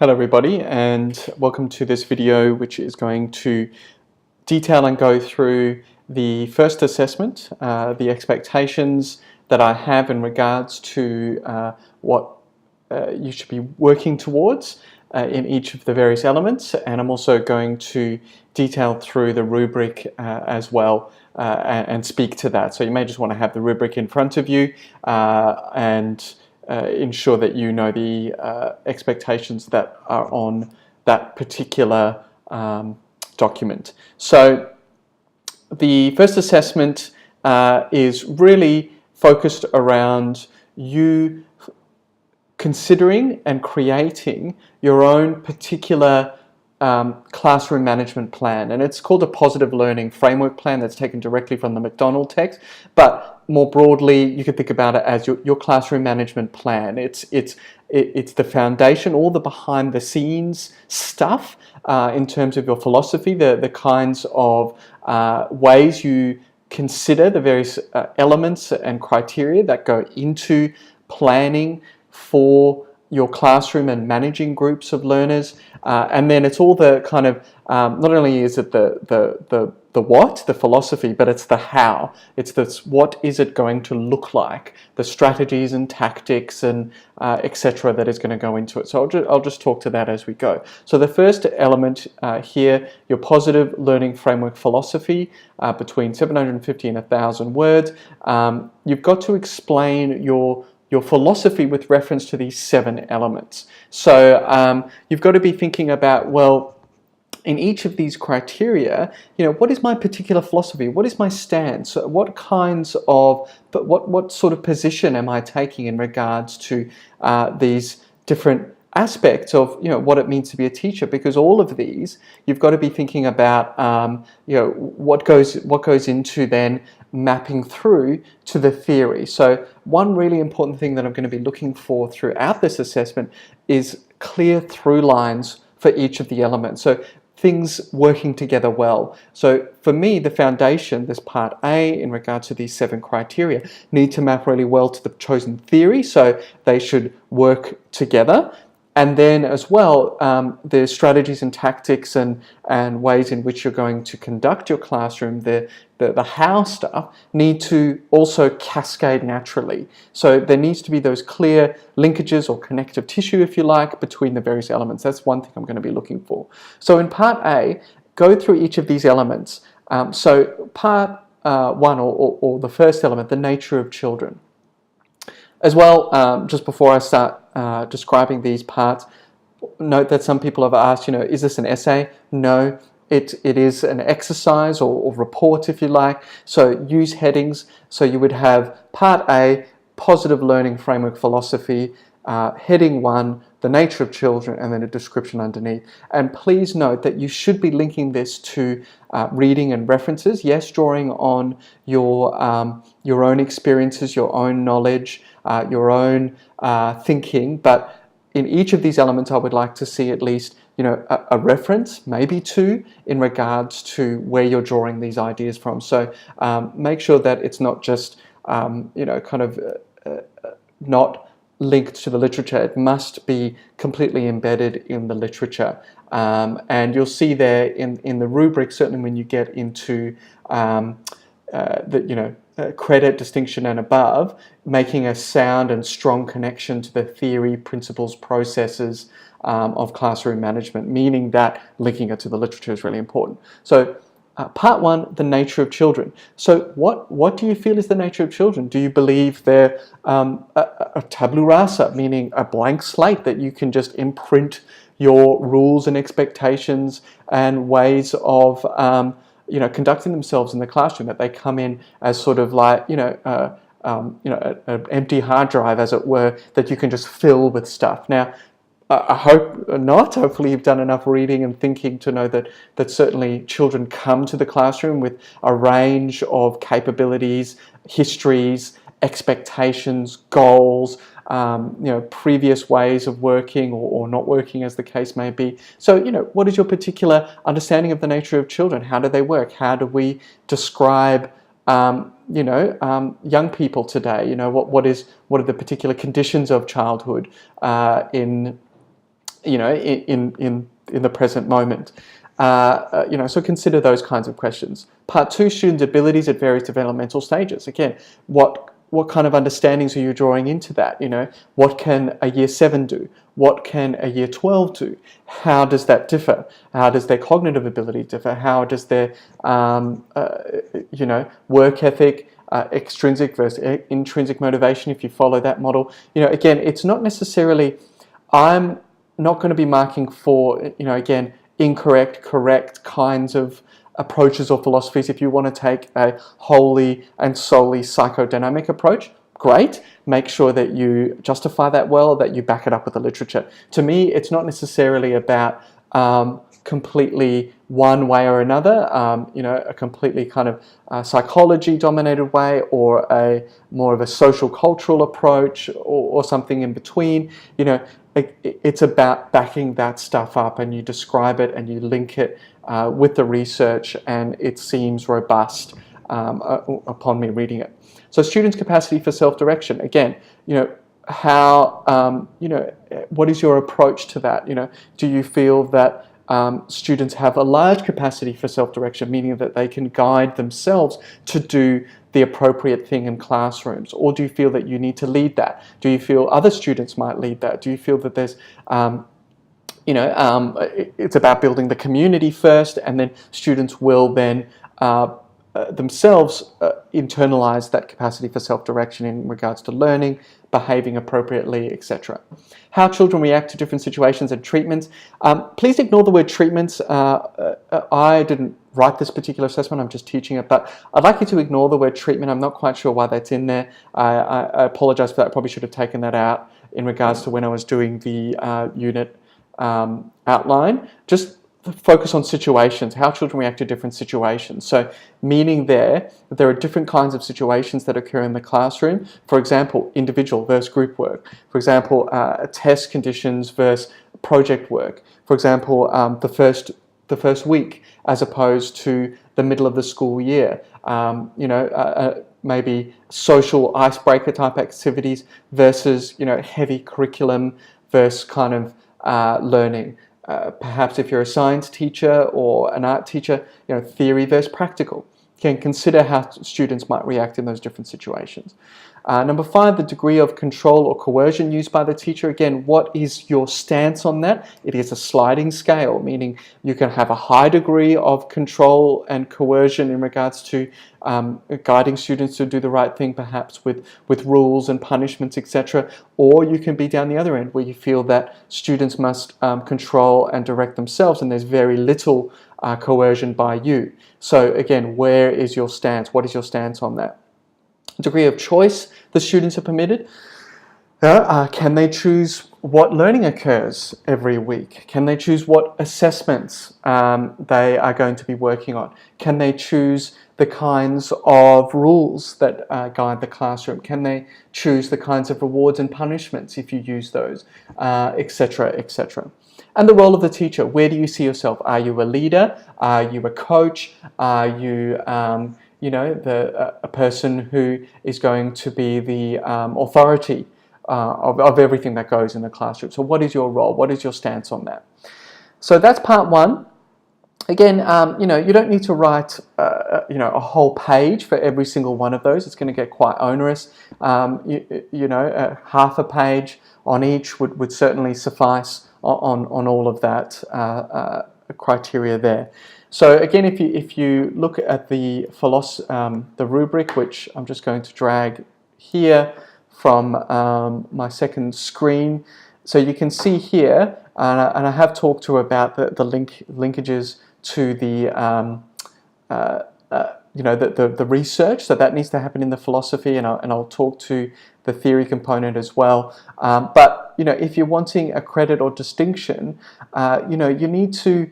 Hello everybody, and welcome to this video which is going to detail and go through the first assessment, the expectations that I have in regards to what you should be working towards in each of the various elements, and I'm also going to detail through the rubric as well and speak to that. So you may just want to have the rubric in front of you and ensure that you know the expectations that are on that particular document. So the first assessment is really focused around you considering and creating your own particular classroom management plan, and it's called a positive learning framework plan. That's taken directly from the McDonald text, but more broadly you could think about it as your classroom management plan. It's the foundation, all the behind the scenes stuff in terms of your philosophy, the kinds of ways you consider the various elements and criteria that go into planning for your classroom and managing groups of learners, and then it's all the kind of not only is it the what, the philosophy, but it's the how. It's this, what is it going to look like, the strategies and tactics and etc. that is going to go into it. So I'll just talk to that as we go. So the first element here, your positive learning framework philosophy, between 750 and 1,000 words. You've got to explain your philosophy with reference to these 7 elements. So you've got to be thinking about, well, in each of these criteria, what is my particular philosophy? What is my stance? What kinds of, what sort of position am I taking in regards to these different aspects of what it means to be a teacher? Because all of these, you've got to be thinking about what goes into then mapping through to the theory. So one really important thing that I'm going to be looking for throughout this assessment is clear through lines for each of the elements. So things working together well. So for me, the foundation, this part A, in regards to these 7 criteria, need to map really well to the chosen theory, so they should work together. And then as well, the strategies and tactics and ways in which you're going to conduct your classroom, the how stuff, need to also cascade naturally. So there needs to be those clear linkages or connective tissue, if you like, between the various elements. That's one thing I'm going to be looking for. So in part A, go through each of these elements. So part 1, or the first element, the nature of children. As well, just before I start describing these parts, note that some people have asked, is this an essay? No, it is an exercise or report, if you like. So use headings. So you would have part A, positive learning framework philosophy, heading 1, the nature of children, and then a description underneath. And please note that you should be linking this to reading and references. Yes, drawing on your own experiences, your own knowledge, your own thinking, but in each of these elements I would like to see at least a reference, maybe 2, in regards to where you're drawing these ideas from. So make sure that it's not just not linked to the literature. It must be completely embedded in the literature, and you'll see there in the rubric, certainly when you get into credit, distinction and above, making a sound and strong connection to the theory, principles, processes of classroom management, meaning that linking it to the literature is really important. So part 1, the nature of children. So what do you feel is the nature of children? Do you believe they're a tabula rasa, meaning a blank slate that you can just imprint your rules and expectations and ways of conducting themselves in the classroom, that they come in as sort of like an empty hard drive, as it were, that you can just fill with stuff? Now, I hope not. Hopefully you've done enough reading and thinking to know that certainly children come to the classroom with a range of capabilities, histories, expectations, goals, previous ways of working or not working, as the case may be. So, what is your particular understanding of the nature of children? How do they work? How do we describe young people today? What are the particular conditions of childhood in in the present moment. So consider those kinds of questions. Part 2, student abilities at various developmental stages. Again, what kind of understandings are you drawing into that? What can a year 7 do? What can a year 12 do? How does that differ? How does their cognitive ability differ? How does their work ethic, extrinsic versus intrinsic motivation, if you follow that model? Again, it's not necessarily, I'm not going to be marking for, again, incorrect, correct kinds of approaches or philosophies. If you want to take a wholly and solely psychodynamic approach, great. Make sure that you justify that well, that you back it up with the literature. To me, it's not necessarily about completely one way or another, a completely kind of psychology-dominated way, or a more of a social cultural approach, or something in between. It's about backing that stuff up, and you describe it and you link it with the research, and it seems robust upon me reading it. So students' capacity for self-direction. Again, how, what is your approach to that? Do you feel that students have a large capacity for self-direction, meaning that they can guide themselves to do the appropriate thing in classrooms? Or do you feel that you need to lead that? Do you feel other students might lead that? Do you feel that there's, it's about building the community first, and then students will then themselves internalize that capacity for self-direction in regards to learning, behaving appropriately, etc. How children react to different situations and treatments. Please ignore the word treatments. I didn't write this particular assessment, I'm just teaching it, but I'd like you to ignore the word treatment. I'm not quite sure why that's in there. I apologize for that. I probably should have taken that out in regards to when I was doing the unit outline. Just focus on situations, how children react to different situations. So meaning there are different kinds of situations that occur in the classroom. For example, individual versus group work. For example, test conditions versus project work. For example, the first week as opposed to the middle of the school year. Maybe social icebreaker type activities versus heavy curriculum versus kind of learning. Perhaps if you're a science teacher or an art teacher, theory versus practical. Can consider how students might react in those different situations. Number 5, the degree of control or coercion used by the teacher. Again, what is your stance on that? It is a sliding scale, meaning you can have a high degree of control and coercion in regards to guiding students to do the right thing, perhaps with rules and punishments, etc. Or you can be down the other end, where you feel that students must control and direct themselves, and there's very little coercion by you. So again, where is your stance? What is your stance on that? Degree of choice the students are permitted. Can they choose what learning occurs every week? Can they choose what assessments they are going to be working on? Can they choose the kinds of rules that guide the classroom? Can they choose the kinds of rewards and punishments if you use those, etc., etc.? And the role of the teacher. Where do you see yourself? Are you a leader? Are you a coach? Are you a person who is going to be the authority of everything that goes in the classroom? So what is your role? What is your stance on that? So that's part 1. Again, you don't need to write, a whole page for every single one of those. It's going to get quite onerous. Half a page on each would certainly suffice on all of that criteria there. So again, if you look at the rubric, which I'm just going to drag here from my second screen, so you can see here, and I have talked to about the linkages to the the research, so that needs to happen in the philosophy, and I'll talk to the theory component as well. But if you're wanting a credit or distinction, you need to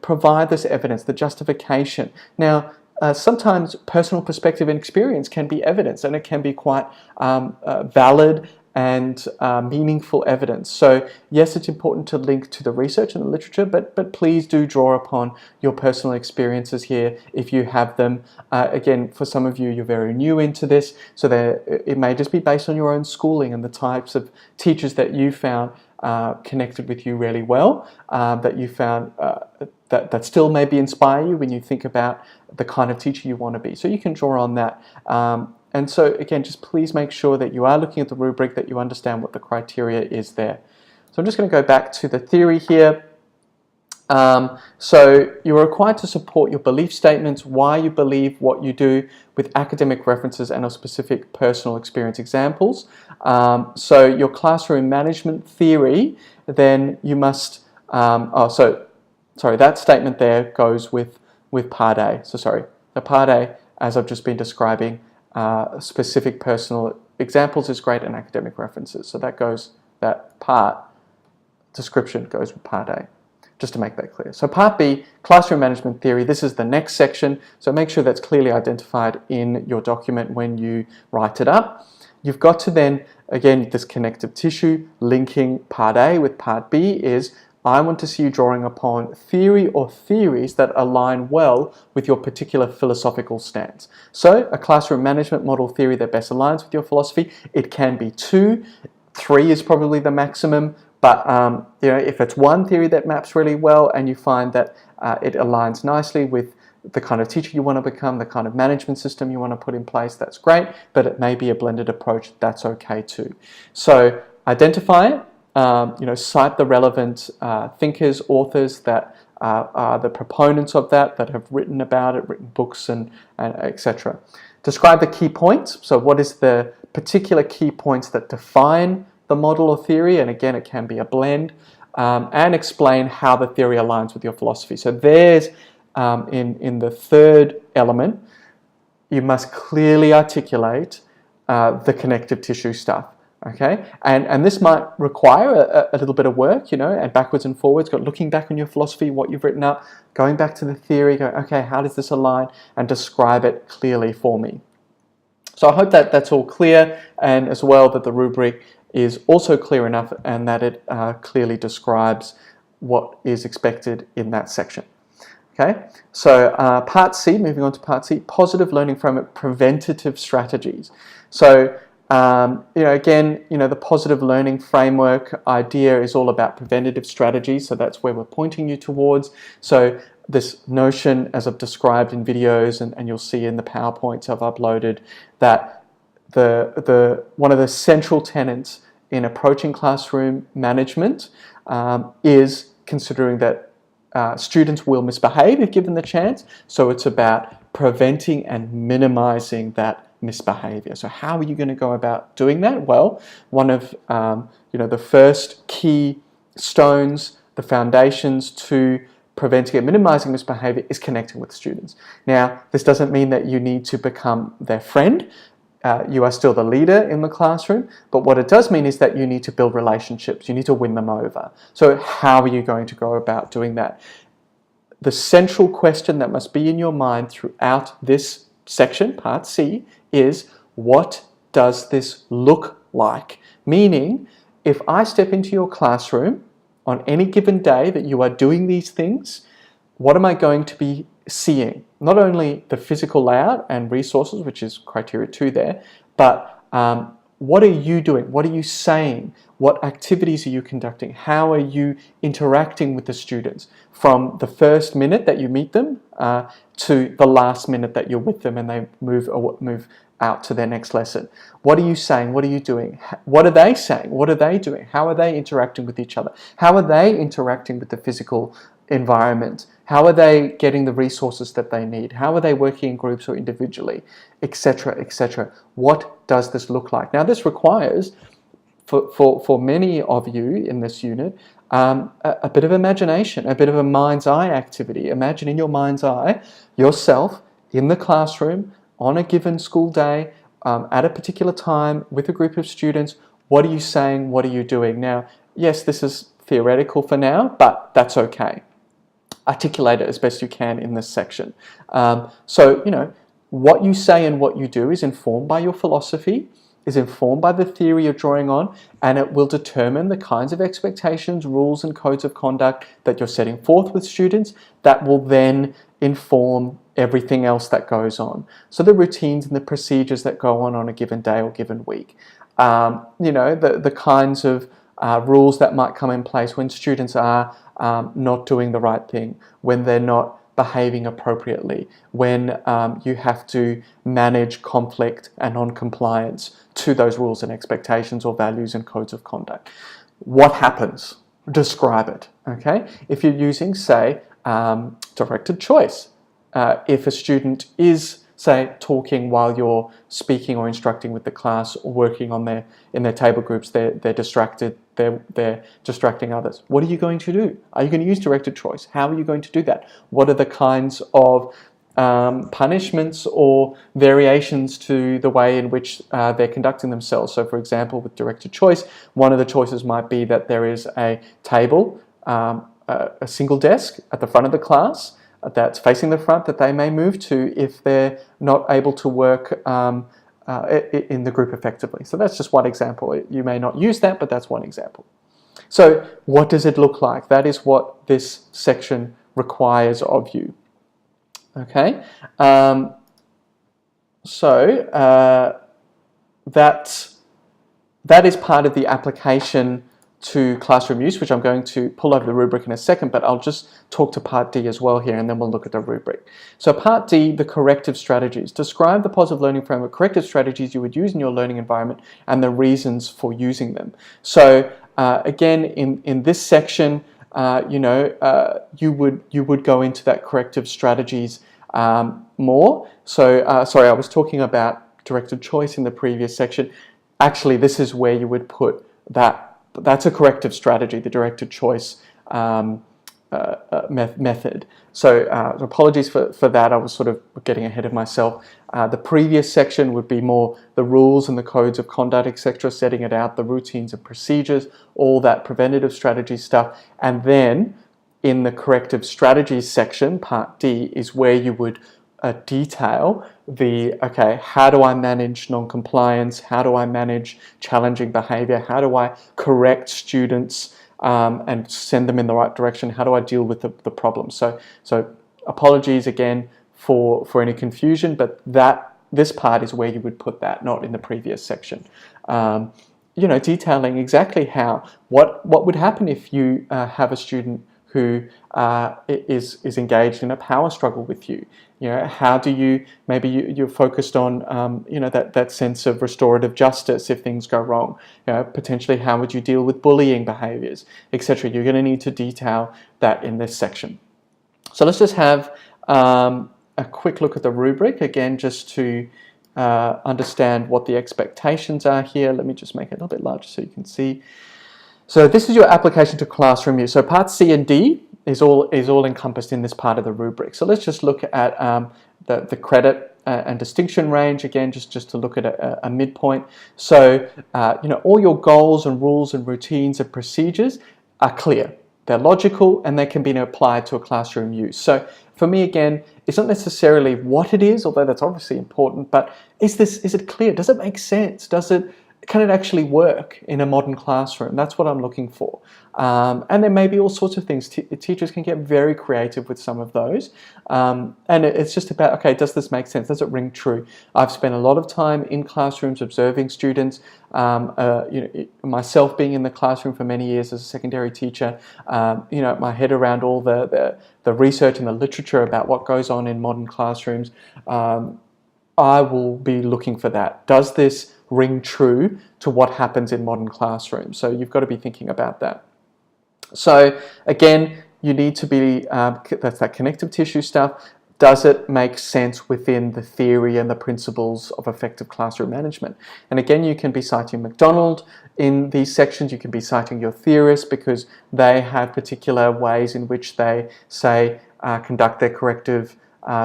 provide this evidence, the justification. Now, sometimes personal perspective and experience can be evidence, and it can be quite valid and meaningful evidence. So yes, it's important to link to the research and the literature, but please do draw upon your personal experiences here if you have them. Again, for some of you, you're very new into this, so it may just be based on your own schooling and the types of teachers that you found connected with you really well, that you found that still maybe inspire you when you think about the kind of teacher you want to be. So you can draw on that. And so again, just please make sure that you are looking at the rubric, that you understand what the criteria is there. So I'm just going to go back to the theory here. So you're required to support your belief statements, why you believe what you do, with academic references and or specific personal experience examples. So your classroom management theory, then you must, that statement there goes with part A. So sorry, the part A, as I've just been describing, specific personal examples is great, and academic references. So that part description goes with part A, just to make that clear. So part B, classroom management theory, this is the next section. So make sure that's clearly identified in your document when you write it up. You've got to then, again, this connective tissue, linking part A with part B is, I want to see you drawing upon theory or theories that align well with your particular philosophical stance. So a classroom management model theory that best aligns with your philosophy, it can be 2, 3 is probably the maximum, but if it's one theory that maps really well and you find that it aligns nicely with the kind of teacher you want to become, the kind of management system you want to put in place, that's great, but it may be a blended approach, that's okay too. So identify it. Cite the relevant thinkers, authors that are the proponents of that have written about it, written books and etc. Describe the key points. So what is the particular key points that define the model or theory? And again, it can be a blend. And explain how the theory aligns with your philosophy. So there's, in the third element, you must clearly articulate the connective tissue stuff. Okay, and this might require a little bit of work, and backwards and forwards, looking back on your philosophy, what you've written up, going back to the theory, going, okay, how does this align, and describe it clearly for me. So I hope that that's all clear, and as well that the rubric is also clear enough and that it clearly describes what is expected in that section. Okay, so part C, moving on to part C, positive learning framework, preventative strategies. So again, the positive learning framework idea is all about preventative strategies, so that's where we're pointing you towards. So this notion, as I've described in videos, and you'll see in the PowerPoints I've uploaded, that one of the central tenets in approaching classroom management is considering that students will misbehave if given the chance, so it's about preventing and minimizing that misbehavior. So how are you going to go about doing that? Well, one of the first key stones, the foundations to preventing and minimizing misbehavior is connecting with students. Now, this doesn't mean that you need to become their friend. You are still the leader in the classroom, but what it does mean is that you need to build relationships. You need to win them over. So how are you going to go about doing that? The central question that must be in your mind throughout this section, part C, is, what does this look like? Meaning, if I step into your classroom on any given day that you are doing these things, what am I going to be seeing? Not only the physical layout and resources, which is criteria 2 there, but what are you doing? What are you saying? What activities are you conducting? How are you interacting with the students from the first minute that you meet them to the last minute that you're with them and they move out to their next lesson? What are you saying? What are you doing? What are they saying? What are they doing? How are they interacting with each other? How are they interacting with the physical environment? How are they getting the resources that they need? How are they working in groups or individually, etc., etc.? What does this look like? Now, this requires, for many of you in this unit, a bit of imagination, a bit of a mind's eye activity. Imagine in your mind's eye yourself in the classroom on a given school day, at a particular time with a group of students. What are you saying? What are you doing? Now, yes, this is theoretical for now, but that's okay. Articulate it as best you can in this section. So, what you say and what you do is informed by your philosophy, is informed by the theory you're drawing on, and it will determine the kinds of expectations, rules, and codes of conduct that you're setting forth with students that will then inform everything else that goes on. So the routines and the procedures that go on a given day or given week. The kinds of rules that might come in place when students are not doing the right thing, when they're not behaving appropriately, when you have to manage conflict and non-compliance to those rules and expectations or values and codes of conduct. What happens? Describe it, okay? If you're using, say, directed choice, if a student is, say, talking while you're speaking or instructing with the class or working on in their table groups, they're distracted, they're distracting others. What are you going to do? Are you going to use directed choice? How are you going to do that? What are the kinds of punishments or variations to the way in which they're conducting themselves? So, for example, with directed choice, one of the choices might be that there is a table, a single desk at the front of the class that's facing the front that they may move to if they're not able to work in the group effectively. So that's just one example. You may not use that, but that's one example. So what does it look like? That is what this section requires of you. Okay, that is part of the application to classroom use, which I'm going to pull over the rubric in a second, but I'll just talk to part D as well here, and then we'll look at the rubric. So part D, the corrective strategies. Describe the positive learning framework corrective strategies you would use in your learning environment and the reasons for using them. So again, in this section, you would go into that corrective strategies more. So sorry, I was talking about directed choice in the previous section. Actually, this is where you would put that. That's a corrective strategy, the directed choice method. So apologies for that. I was sort of getting ahead of myself. The previous section would be more the rules and the codes of conduct, etc., setting it out, the routines and procedures, all that preventative strategy stuff. And then in the corrective strategies section, part D, is where you would detail okay, how do I manage non-compliance? How do I manage challenging behavior? How do I correct students and send them in the right direction? How do I deal with the problem? So apologies again for any confusion, but this part is where you would put that, not in the previous section. Detailing exactly what would happen if you have a student who is engaged in a power struggle with you. How do you, maybe you're focused on, that sense of restorative justice if things go wrong. Potentially how would you deal with bullying behaviors, etc. You're going to need to detail that in this section. So let's just have a quick look at the rubric, again, just to understand what the expectations are here. Let me just make it a little bit larger so you can see. So this is your application to classroom use. So part C and D is all encompassed in this part of the rubric. So let's just look at the credit and distinction range, again, just to look at a midpoint. So, all your goals and rules and routines and procedures are clear. They're logical and they can be applied to a classroom use. So for me, again, it's not necessarily what it is, although that's obviously important, but is it clear? Does it make sense? Can it actually work in a modern classroom? That's what I'm looking for. And there may be all sorts of things. Teachers can get very creative with some of those. And it's just about, okay, does this make sense? Does it ring true? I've spent a lot of time in classrooms observing students, myself being in the classroom for many years as a secondary teacher, my head around all the research and the literature about what goes on in modern classrooms. I will be looking for that. Does this ring true to what happens in modern classrooms? So you've got to be thinking about that. So again, you need to be, that's that connective tissue stuff. Does it make sense within the theory and the principles of effective classroom management? And again, you can be citing McDonald in these sections. You can be citing your theorists because they have particular ways in which they say conduct their corrective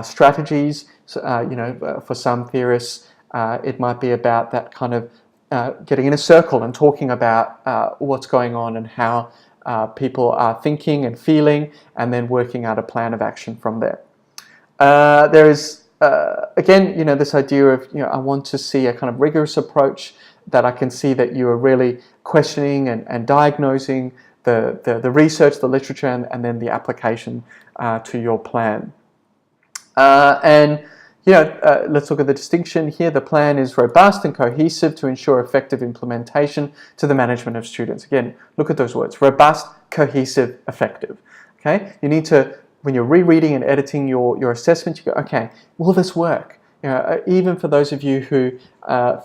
strategies. So, for some theorists, it might be about that kind of getting in a circle and talking about what's going on and how people are thinking and feeling, and then working out a plan of action from there. There is, again, this idea of, I want to see a kind of rigorous approach, that I can see that you are really questioning and diagnosing the research, the literature, and then the application to your plan. And let's look at the distinction here. The plan is robust and cohesive to ensure effective implementation to the management of students. Again, look at those words: robust, cohesive, effective. Okay, you need to, when you're rereading and editing your assessment, you go, okay, will this work? Even for those of you who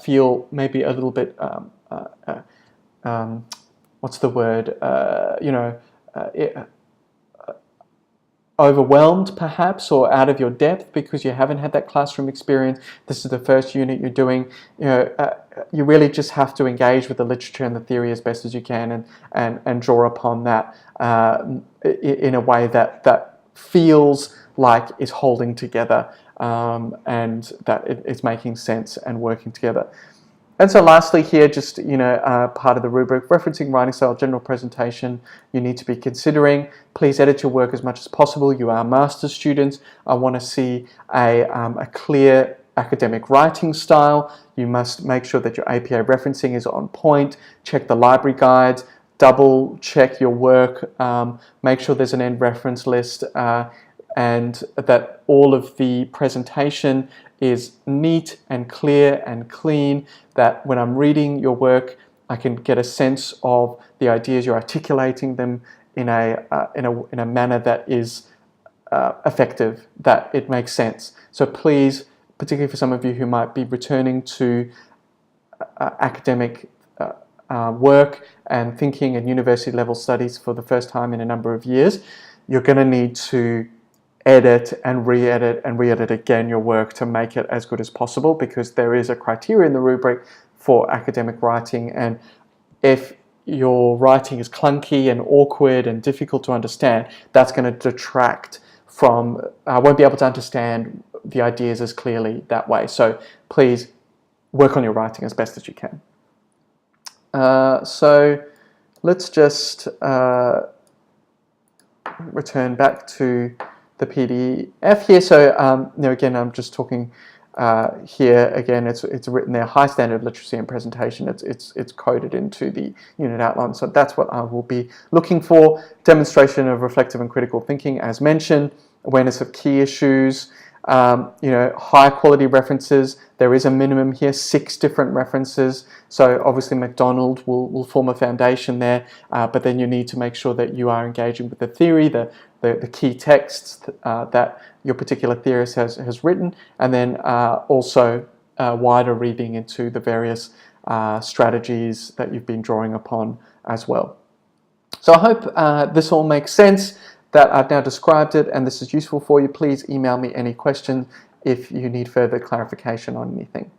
feel maybe a little bit, what's the word? Overwhelmed perhaps, or out of your depth because you haven't had that classroom experience. This is the first unit you're doing. You really just have to engage with the literature and the theory as best as you can, and draw upon that in a way that feels like it's holding together, and that it's making sense and working together. And so lastly here, just, part of the rubric, referencing, writing style, general presentation, you need to be considering. Please edit your work as much as possible. You are master's students. I want to see a clear academic writing style. You must make sure that your APA referencing is on point. Check the library guides. Double check your work. Make sure there's an end reference list, and that all of the presentation is neat and clear and clean, that when I'm reading your work, I can get a sense of the ideas, you're articulating them in a manner that is effective, that it makes sense. So please, particularly for some of you who might be returning to academic work and thinking and university level studies for the first time in a number of years, you're going to need to edit and re-edit again your work to make it as good as possible, because there is a criteria in the rubric for academic writing, and if your writing is clunky and awkward and difficult to understand, that's going to detract from, I won't be able to understand the ideas as clearly that way. So please work on your writing as best as you can. So let's just return back to the PDF here. So again, I'm just talking here again. It's written there: high standard literacy and presentation. It's coded into the unit outline. So that's what I will be looking for. Demonstration of reflective and critical thinking, as mentioned. Awareness of key issues. High quality references. There is a minimum here, 6 different references. So obviously MacDonald will form a foundation there, but then you need to make sure that you are engaging with the theory, the key texts that your particular theorist has written, and then also wider reading into the various strategies that you've been drawing upon as well. So I hope this all makes sense, that I've now described it, and this is useful for you. Please email me any questions if you need further clarification on anything.